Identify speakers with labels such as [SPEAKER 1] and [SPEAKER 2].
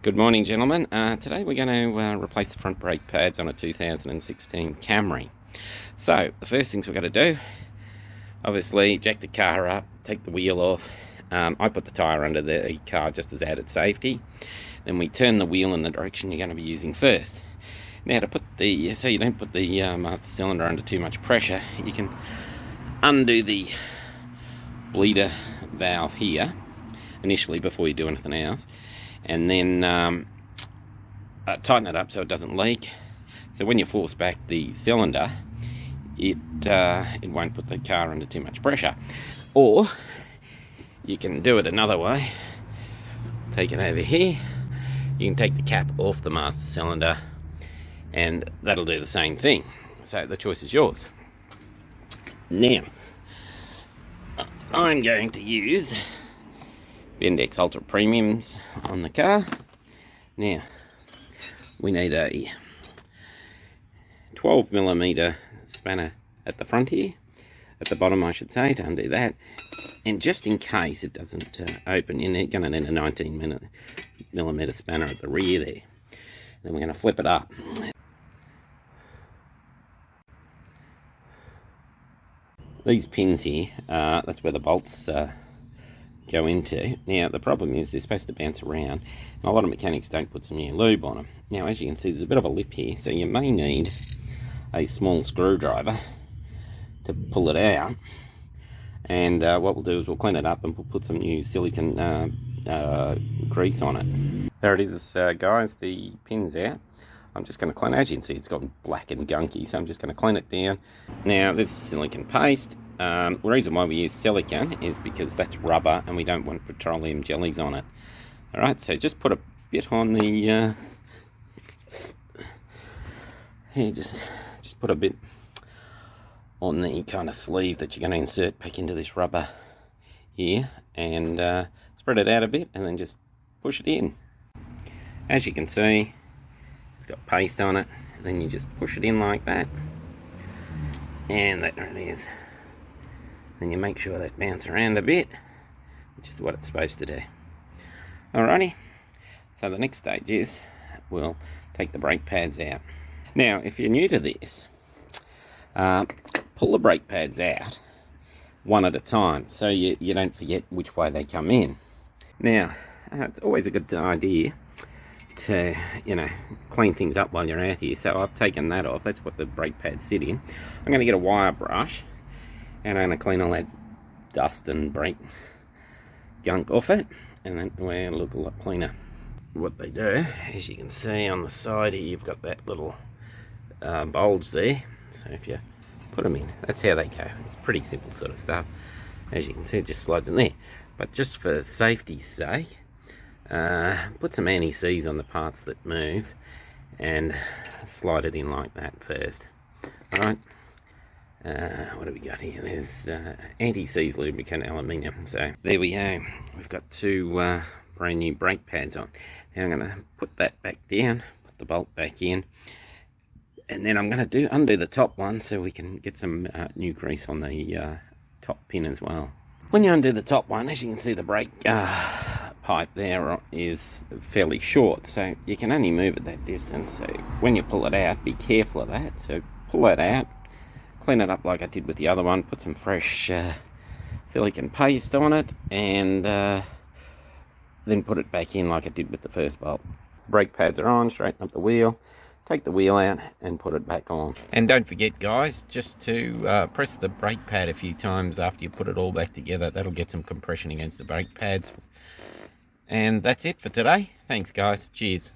[SPEAKER 1] Good morning, gentlemen. Today we're going to replace the front brake pads on a 2016 Camry. So the first things we're going to do, obviously jack the car up, take the wheel off. I put the tyre under the car just as added safety. Then we turn the wheel in the direction you're going to be using first. Now to put so you don't put the master cylinder under too much pressure, you can undo the bleeder valve here initially before you do anything else. And then tighten it up so it doesn't leak. So when you force back the cylinder, it won't put the car under too much pressure. Or you can do it another way. Take it over here. You can take the cap off the master cylinder, and that'll do the same thing. So the choice is yours. Now, I'm going to use Bendix Ultra Premiums on the car. Now, we need a 12mm spanner at the front here, at the bottom I should say, to undo that. And just in case it doesn't open, you're going to need a 19mm spanner at the rear there. Then we're going to flip it up. These pins here, that's where the bolts go into. Now the problem is they're supposed to bounce around, and a lot of mechanics don't put some new lube on them. Now as you can see, there's a bit of a lip here, so you may need a small screwdriver to pull it out. And what we'll do is we'll clean it up and we'll put some new silicone grease on it. There it is, guys, the pin's out. I'm just going to clean it. As you can see, it's gotten black and gunky, so I'm just going to clean it down. Now this is silicone paste. The reason why we use silicone is because that's rubber and we don't want petroleum jellies on it. Alright, so just put a bit on the just put a bit on the kind of sleeve that you're going to insert back into this rubber here, and spread it out a bit and then just push it in. As you can see, it's got paste on it, and then you just push it in like that, and that really is. Then you make sure that bounces around a bit, which is what it's supposed to do. Alrighty, so the next stage is we'll take the brake pads out. Now if you're new to this, pull the brake pads out one at a time so you don't forget which way they come in. Now it's always a good idea to clean things up while you're out here. So I've taken that off. That's what the brake pads sit in. I'm going to get a wire brush and I'm going to clean all that dust and brake gunk off it, and then we'll look a lot cleaner. What they do, as you can see on the side here, you've got that little bulge there. So if you put them in, that's how they go. It's pretty simple sort of stuff. As you can see, it just slides in there. But just for safety's sake, put some anti-seize on the parts that move and slide it in like that first. Alright, what do we got here? There's anti-seize lubricant aluminium. So there we go. We've got two brand new brake pads on. Now I'm going to put that back down, put the bolt back in, and then I'm going to undo the top one so we can get some new grease on the top pin as well. When you undo the top one, as you can see, the brake pipe there is fairly short, so you can only move it that distance. So when you pull it out, be careful of that. So pull that out, clean it up like I did with the other one, put some fresh silicone paste on it, and then put it back in like I did with the first bolt. Brake pads are on, straighten up the wheel, take the wheel out and put it back on. And don't forget, guys, just to press the brake pad a few times after you put it all back together. That'll get some compression against the brake pads. And that's it for today. Thanks, guys. Cheers.